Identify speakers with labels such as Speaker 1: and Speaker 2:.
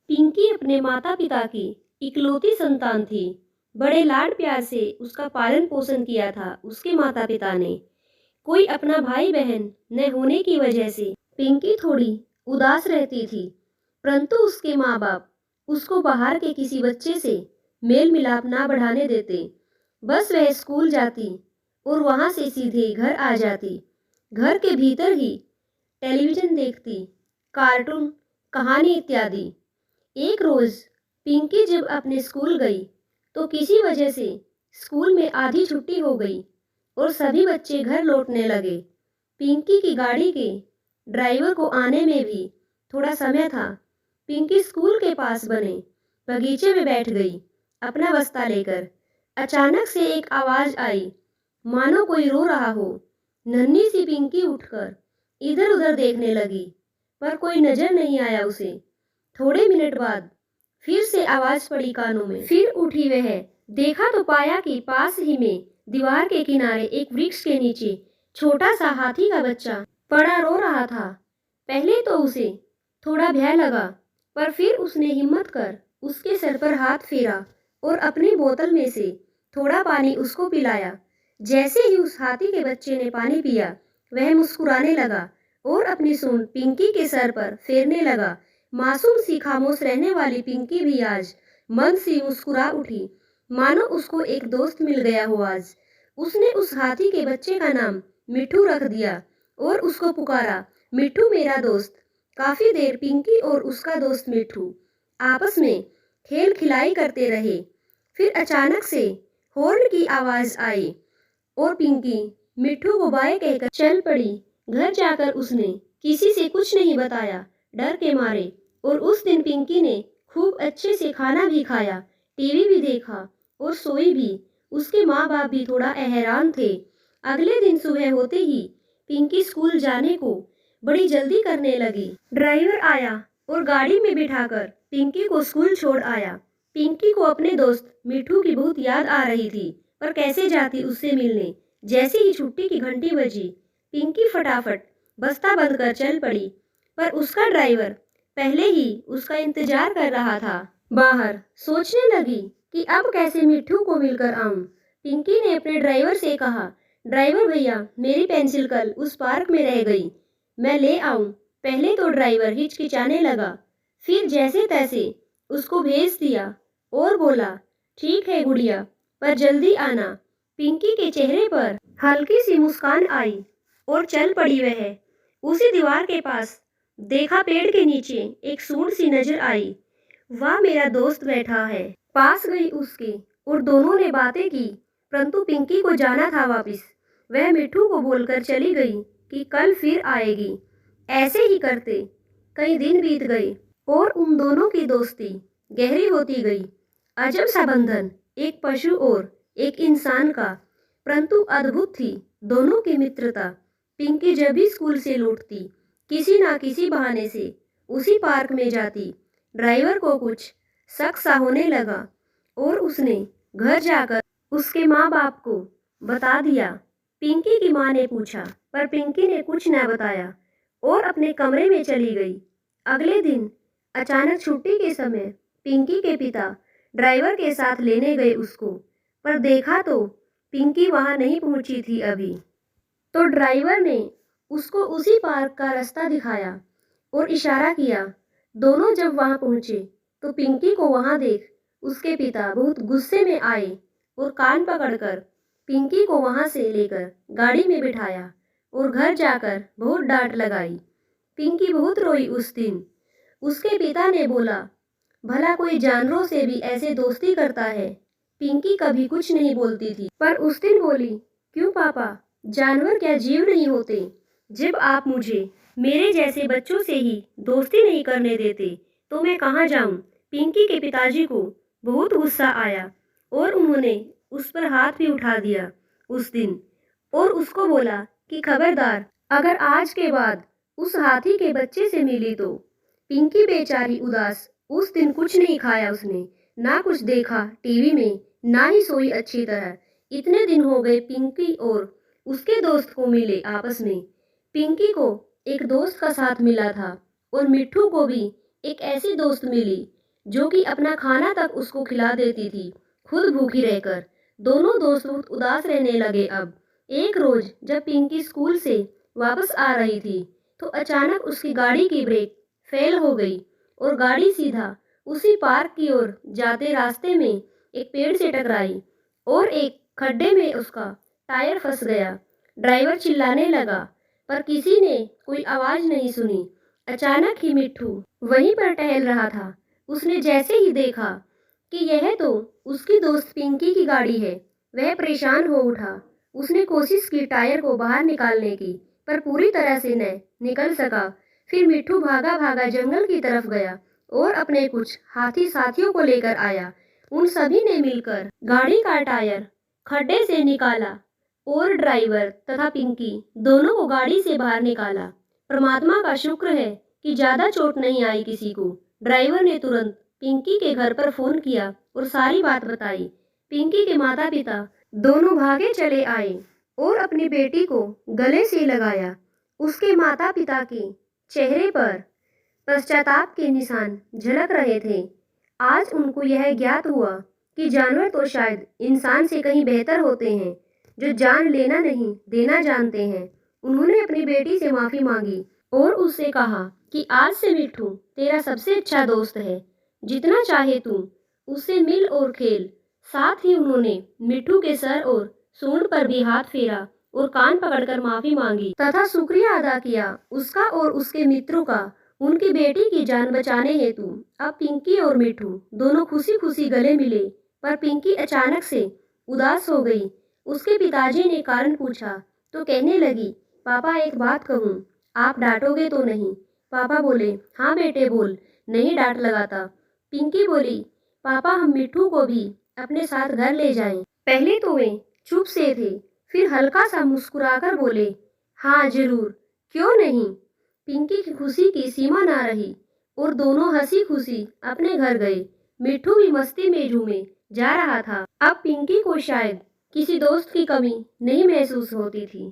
Speaker 1: पिंकी अपने माता पिता की इकलौती संतान थी। बड़े लाड प्यार से उसका पालन पोषण किया था उसके माता पिता ने। कोई अपना भाई बहन न होने की वजह से पिंकी थोड़ी उदास रहती थी, परंतु उसके माँ बाप उसको बाहर के किसी बच्चे से मेल मिलाप ना बढ़ाने देते। बस वह स्कूल जाती और वहां से सीधे घर आ जाती। घर के भीतर ही टेलीविजन देखती, कार्टून, कहानी इत्यादि। एक रोज पिंकी जब अपने स्कूल गई तो किसी वजह से स्कूल में आधी छुट्टी हो गई और सभी बच्चे घर लौटने लगे। पिंकी की गाड़ी के ड्राइवर को आने में भी थोड़ा समय था। पिंकी स्कूल के पास बने बगीचे में बैठ गई अपना बस्ता लेकर। अचानक से एक आवाज आई, मानो कोई रो रहा हो। नन्ही सी पिंकी उठकर इधर उधर देखने लगी, पर कोई नजर नहीं आया उसे। थोड़े मिनट बाद फिर से आवाज पड़ी कानों में। फिर उठी वह, देखा तो पाया कि पास ही में दीवार के किनारे एक वृक्ष के नीचे छोटा सा हाथी का बच्चा पड़ा रो रहा था। पहले तो उसे थोड़ा भय लगा, पर फिर उसने हिम्मत कर उसके सर पर हाथ फेरा और अपनी बोतल में से थोड़ा पानी उसको पिलाया। जैसे ही उस हाथी के बच्चे ने पानी पिया, वह मुस्कुराने लगा और अपनी सूंड पिंकी के सर पर फेरने लगा। मासूम सी खामोश रहने वाली पिंकी भी आज मन सी मुस्कुरा उठी, मानो उसको एक दोस्त मिल गया हो आज। उसने उस हाथी के बच्चे का नाम मिठू रख दिया और उसको पुकारा, मिठू मेरा दोस्त। काफी देर पिंकी और उसका दोस्त मिठू आपस में खेल खिलाई करते रहे। फिर अचानक से हॉर्न की आवाज आई और पिंकी मिठू को बाय कहकर चल पड़ी। घर जाकर उसने किसी से कुछ नहीं बताया, डर के मारे। और उस दिन पिंकी ने खूब अच्छे से खाना भी खाया, टीवी भी देखा और सोई भी। उसके माँ बाप भी थोड़ा हैरान थे। अगले दिन सुबह होते ही पिंकी स्कूल जाने को बड़ी जल्दी करने लगी। ड्राइवर आया और गाड़ी में बिठाकर पिंकी को स्कूल छोड़ आया। पिंकी को अपने दोस्त मिठू की बहुत याद आ रही थी, पर कैसे जाती उससे मिलने। जैसे ही छुट्टी की घंटी बजी, पिंकी फटाफट बस्ता बंद कर चल पड़ी, पर उसका ड्राइवर पहले ही उसका इंतजार कर रहा था बाहर। सोचने लगी कि अब कैसे मिठू को मिलकर आऊं। पिंकी ने अपने ड्राइवर से कहा, ड्राइवर भैया, मेरी पेंसिल कल उस पार्क में रह गई, मैं ले आऊं। पहले तो ड्राइवर हिचकिचाने लगा, फिर जैसे तैसे उसको भेज दिया और बोला, ठीक है गुड़िया, पर जल्दी आना। पिंकी के चेहरे पर हल्की सी मुस्कान आई और चल पड़ी वह। उसी दीवार के पास देखा, पेड़ के नीचे एक सूंड सी नजर आई। वह मेरा दोस्त बैठा है। पास गई उसके और दोनों ने बातें की, परंतु पिंकी को जाना था वापिस। वह मिठू को बोलकर चली गई कि कल फिर आएगी। ऐसे ही करते कई दिन बीत गए और उन दोनों की दोस्ती गहरी होती गई। अजब सा बंधन, एक पशु और एक इंसान का, परंतु अद्भुत थी दोनों की मित्रता। पिंकी जब भी स्कूल से लौटती, किसी ना किसी बहाने से उसी पार्क में जाती। ड्राइवर को कुछ शक सा होने लगा और उसने घर जाकर उसके माँ बाप को बता दिया। पिंकी की माँ ने पूछा, पर पिंकी ने कुछ न बताया और अपने कमरे में चली गई। अगले दिन अचानक छुट्टी के समय पिंकी के पिता ड्राइवर के साथ लेने गए उसको, पर देखा तो पिंकी वहां नहीं पहुंची थी अभी। तो ड्राइवर ने उसको उसी पार्क का रास्ता दिखाया और इशारा किया। दोनों जब वहां पहुंचे तो पिंकी को वहां देख उसके पिता बहुत गुस्से में आए और कान पकड़कर पिंकी को वहां से लेकर गाड़ी में बिठाया और घर जाकर बहुत डांट लगाई। पिंकी बहुत रोई उस दिन। उसके पिता ने बोला, भला कोई जानवरों से भी ऐसे दोस्ती करता है? पिंकी कभी कुछ नहीं बोलती थी, पर उस दिन बोली, क्यों पापा, जानवर क्या जीव नहीं होते? जब आप मुझे मेरे जैसे बच्चों से ही दोस्ती नहीं करने देते तो मैं कहाँ जाऊं? पिंकी के पिताजी को बहुत गुस्सा आया और उन्होंने उस पर हाथ भी उठा दिया उस दिन और उसको बोला कि खबरदार, अगर आज के बाद उस हाथी के बच्चे से मिली तो। पिंकी बेचारी उदास, उस दिन कुछ नहीं खाया उसने, ना कुछ देखा टीवी में, ना ही सोई अच्छी तरह। इतने दिन हो गए पिंकी और उसके दोस्त को मिले आपस में। पिंकी को एक दोस्त का साथ मिला था और मिठू को भी एक ऐसी दोस्त मिली जो कि अपना खाना तक उसको खिला देती थी, खुद भूखी रहकर। दोनों दोस्त बहुत उदास रहने लगे अब। एक रोज जब पिंकी स्कूल से वापस आ रही थी तो अचानक उसकी गाड़ी की ब्रेक फेल हो गई और गाड़ी सीधा उसी पार्क की ओर जाते रास्ते में एक पेड़ से टकराई और एक खड्डे में उसका टायर फंस गया। ड्राइवर चिल्लाने लगा पर किसी ने कोई आवाज नहीं सुनी। अचानक ही मिट्ठू वहीं पर टहल रहा था। उसने जैसे ही देखा कि यह तो उसकी दोस्त पिंकी की गाड़ी है, वह परेशान हो उठा। उसने कोशिश की टायर को बाहर निकालने की, पर पूरी तरह से न निकल सका। फिर मिट्ठू भागा भागा जंगल की तरफ गया और अपने कुछ हाथी साथियों को लेकर आया। उन सभी ने मिलकर गाड़ी का टायर खड्डे से निकाला और ड्राइवर तथा पिंकी दोनों को गाड़ी से बाहर निकाला। परमात्मा का शुक्र है कि ज्यादा चोट नहीं आई किसी को। ड्राइवर ने तुरंत पिंकी के घर पर फोन किया और सारी बात बताई। पिंकी के माता पिता दोनों भागे चले आए और अपनी बेटी को गले से लगाया। उसके माता पिता के चेहरे पर पश्चाताप के निशान झलक रहे थे। आज उनको यह ज्ञात हुआ कि जानवर तो शायद इंसान से कहीं बेहतर होते हैं, जो जान लेना नहीं देना जानते हैं। उन्होंने अपनी बेटी से माफी मांगी और उससे कहा कि आज से मिट्ठू तेरा सबसे अच्छा दोस्त है, जितना चाहे तू उससे मिल और खेल। साथ ही उन्होंने मिट्ठू के सर और सूंड पर भी हाथ फेरा और कान पकड़कर माफी मांगी तथा शुक्रिया अदा किया उसका और उसके मित्रों का उनकी बेटी की जान बचाने हेतु। अब पिंकी और मिट्ठू दोनों खुशी खुशी गले मिले, पर पिंकी अचानक से उदास हो गई। उसके पिताजी ने कारण पूछा तो कहने लगी, पापा एक बात कहूँ, आप डांटोगे तो नहीं? पापा बोले, हाँ बेटे बोल, नहीं डांट लगाता। पिंकी बोली, पापा हम मिट्ठू को भी अपने साथ घर ले जाएं। पहले तो वे चुप से थे, फिर हल्का सा मुस्कुराकर बोले, हाँ जरूर, क्यों नहीं। पिंकी की खुशी की सीमा ना रही और दोनों हंसी खुशी अपने घर गए। मिट्ठू भी मस्ती में झूमे जा रहा था। अब पिंकी को शायद किसी दोस्त की कमी नहीं महसूस होती थी।